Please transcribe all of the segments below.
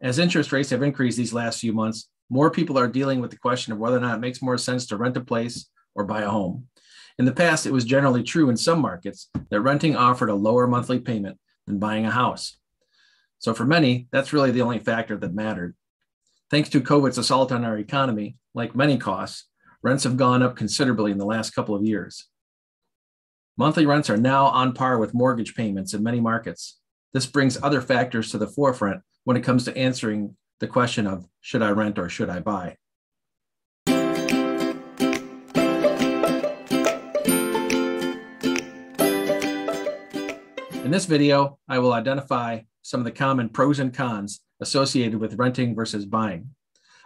As interest rates have increased these last few months, more people are dealing with the question of whether or not it makes more sense to rent a place or buy a home. In the past, it was generally true in some markets that renting offered a lower monthly payment than buying a house. So for many, that's really the only factor that mattered. Thanks to COVID's assault on our economy, like many costs, rents have gone up considerably in the last couple of years. Monthly rents are now on par with mortgage payments in many markets. This brings other factors to the forefront when it comes to answering the question of, should I rent or should I buy? In this video, I will identify some of the common pros and cons associated with renting versus buying.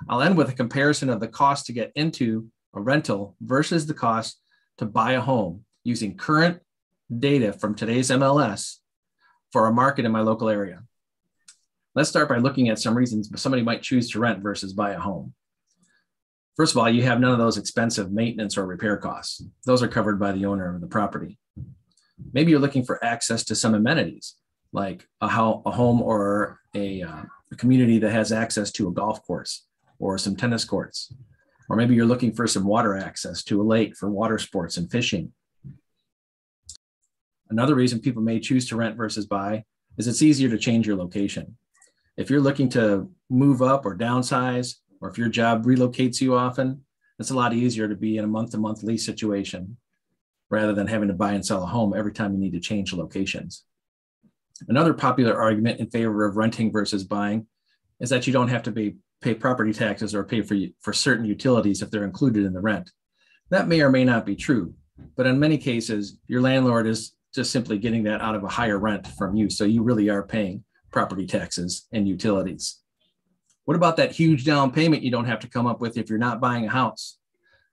I'll end with a comparison of the cost to get into a rental versus the cost to buy a home using current data from today's MLS for a market in my local area. Let's start by looking at some reasons somebody might choose to rent versus buy a home. First of all, you have none of those expensive maintenance or repair costs. Those are covered by the owner of the property. Maybe you're looking for access to some amenities, like a home or a community that has access to a golf course or some tennis courts. Or maybe you're looking for some water access to a lake for water sports and fishing. Another reason people may choose to rent versus buy is it's easier to change your location. If you're looking to move up or downsize, or if your job relocates you often, it's a lot easier to be in a month-to-month lease situation rather than having to buy and sell a home every time you need to change locations. Another popular argument in favor of renting versus buying is that you don't have to pay property taxes or pay for certain utilities if they're included in the rent. That may or may not be true, but in many cases, your landlord is just simply getting that out of a higher rent from you, so you really are paying property taxes and utilities. What about that huge down payment you don't have to come up with if you're not buying a house?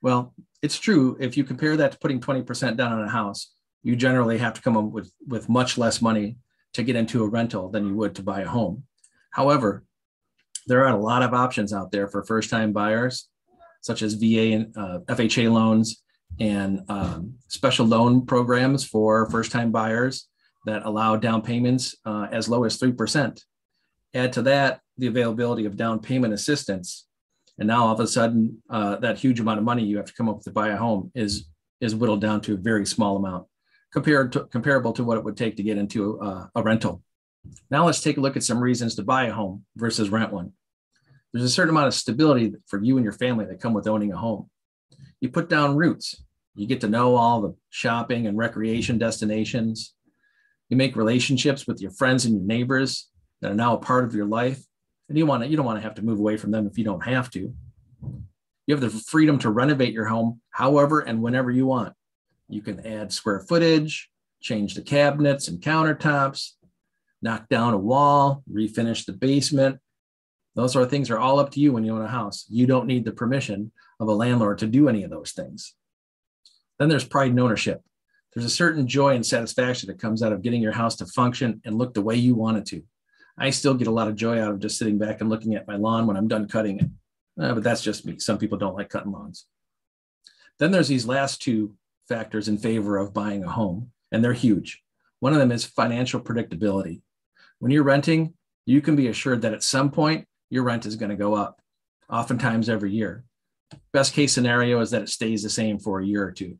Well, it's true. If you compare that to putting 20% down on a house, you generally have to come up with much less money to get into a rental than you would to buy a home. However, there are a lot of options out there for first-time buyers, such as VA and FHA loans and special loan programs for first-time buyers that allow down payments as low as 3%. Add to that the availability of down payment assistance, and now all of a sudden, that huge amount of money you have to come up with to buy a home is whittled down to a very small amount, comparable to what it would take to get into a rental. Now let's take a look at some reasons to buy a home versus rent one. There's a certain amount of stability for you and your family that come with owning a home. You put down roots. You get to know all the shopping and recreation destinations. You make relationships with your friends and your neighbors that are now a part of your life. And you don't want to have to move away from them if you don't have to. You have the freedom to renovate your home however and whenever you want. You can add square footage, change the cabinets and countertops, knock down a wall, refinish the basement. Those sort of things are all up to you when you own a house. You don't need the permission of a landlord to do any of those things. Then there's pride in ownership. There's a certain joy and satisfaction that comes out of getting your house to function and look the way you want it to. I still get a lot of joy out of just sitting back and looking at my lawn when I'm done cutting it. But that's just me. Some people don't like cutting lawns. Then there's these last two factors in favor of buying a home, and they're huge. One of them is financial predictability. When you're renting, you can be assured that at some point, your rent is going to go up, oftentimes every year. Best case scenario is that it stays the same for a year or two.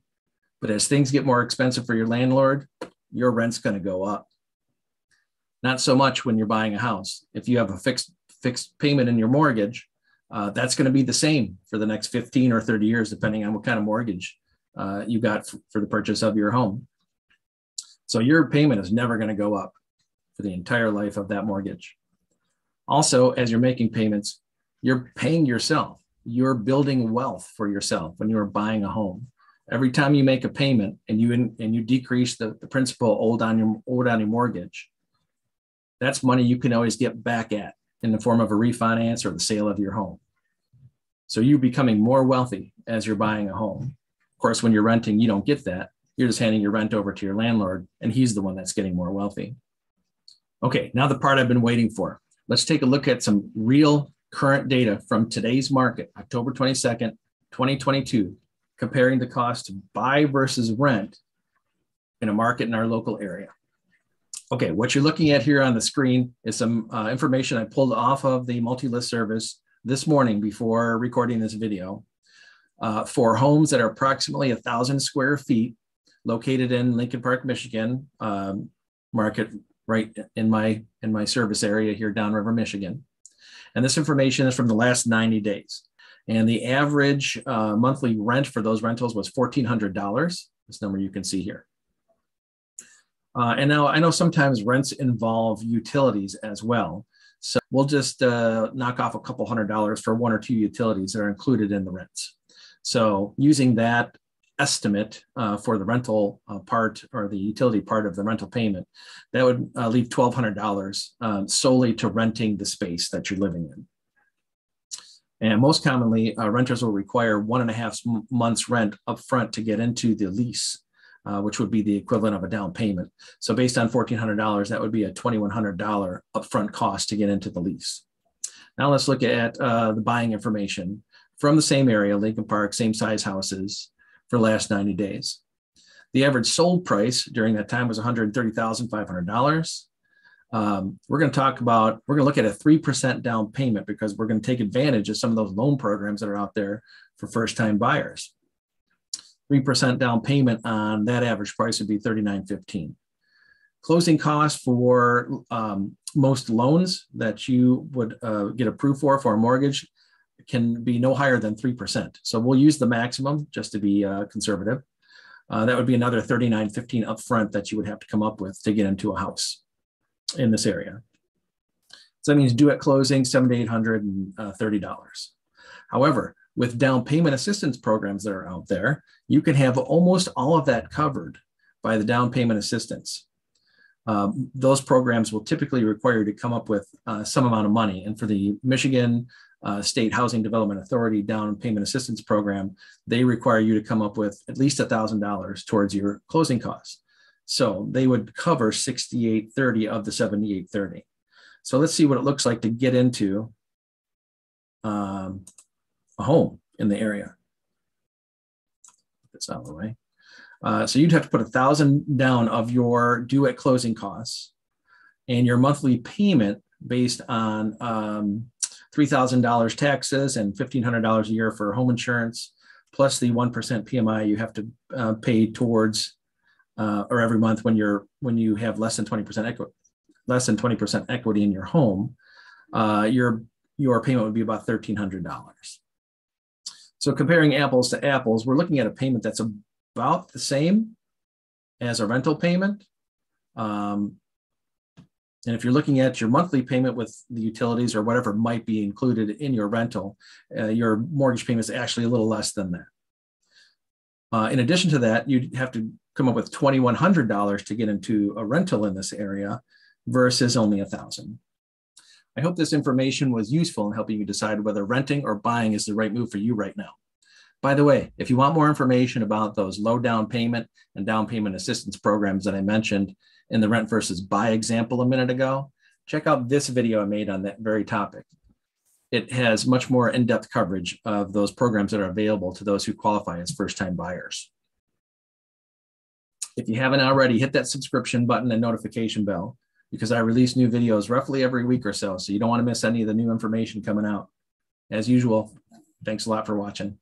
But as things get more expensive for your landlord, your rent's going to go up. Not so much when you're buying a house. If you have a fixed payment in your mortgage, that's going to be the same for the next 15 or 30 years, depending on what kind of mortgage you got for the purchase of your home. So your payment is never going to go up for the entire life of that mortgage. Also, as you're making payments, you're paying yourself. You're building wealth for yourself when you're buying a home. Every time you make a payment and you decrease the principal owed on your mortgage, that's money you can always get back at in the form of a refinance or the sale of your home. So you're becoming more wealthy as you're buying a home. Of course, when you're renting, you don't get that. You're just handing your rent over to your landlord, and he's the one that's getting more wealthy. Okay, now the part I've been waiting for. Let's take a look at some real current data from today's market, October 22nd, 2022, comparing the cost to buy versus rent in a market in our local area. Okay, what you're looking at here on the screen is some information I pulled off of the multi-list service this morning before recording this video for homes that are approximately 1,000 square feet located in Lincoln Park, Michigan, market right in my service area here, Downriver, Michigan. And this information is from the last 90 days. And the average monthly rent for those rentals was $1,400, this number you can see here. And now I know sometimes rents involve utilities as well. So we'll just knock off a couple $100 for one or two utilities that are included in the rents. So using that estimate for the rental part or the utility part of the rental payment, that would leave $1,200 solely to renting the space that you're living in. And most commonly, renters will require 1.5 months rent upfront to get into the lease, which would be the equivalent of a down payment. So based on $1,400, that would be a $2,100 upfront cost to get into the lease. Now let's look at the buying information from the same area, Lincoln Park, same size houses for the last 90 days. The average sold price during that time was $130,500. We're going to look at a 3% down payment because we're going to take advantage of some of those loan programs that are out there for first-time buyers. 3% down payment on that average price would be $39.15. Closing costs for most loans that you would get approved for a mortgage can be no higher than 3%. So we'll use the maximum just to be conservative. That would be another $39.15 upfront that you would have to come up with to get into a house in this area. So that means due at closing, $700 to $830. However, with down payment assistance programs that are out there, you can have almost all of that covered by the down payment assistance. Those programs will typically require you to come up with some amount of money. And for the Michigan State Housing Development Authority down payment assistance program, they require you to come up with at least $1,000 towards your closing costs. So they would cover $6,830 of the $7,830. So let's see what it looks like to get into a home in the area. That's out of the way. So you'd have to put $1,000 down of your due at closing costs, and your monthly payment based on $3,000 taxes and $1,500 a year for home insurance, plus the 1% PMI you have to pay towards or every month when you have less than 20% equity in your home. Your payment would be about $1,300. So comparing apples to apples, we're looking at a payment that's about the same as a rental payment. And if you're looking at your monthly payment with the utilities or whatever might be included in your rental, your mortgage payment is actually a little less than that. In addition to that, you'd have to come up with $2,100 to get into a rental in this area versus only $1,000. I hope this information was useful in helping you decide whether renting or buying is the right move for you right now. By the way, if you want more information about those low down payment and down payment assistance programs that I mentioned in the rent versus buy example a minute ago, check out this video I made on that very topic. It has much more in-depth coverage of those programs that are available to those who qualify as first-time buyers. If you haven't already, hit that subscription button and notification bell, because I release new videos roughly every week or so you don't want to miss any of the new information coming out. As usual, thanks a lot for watching.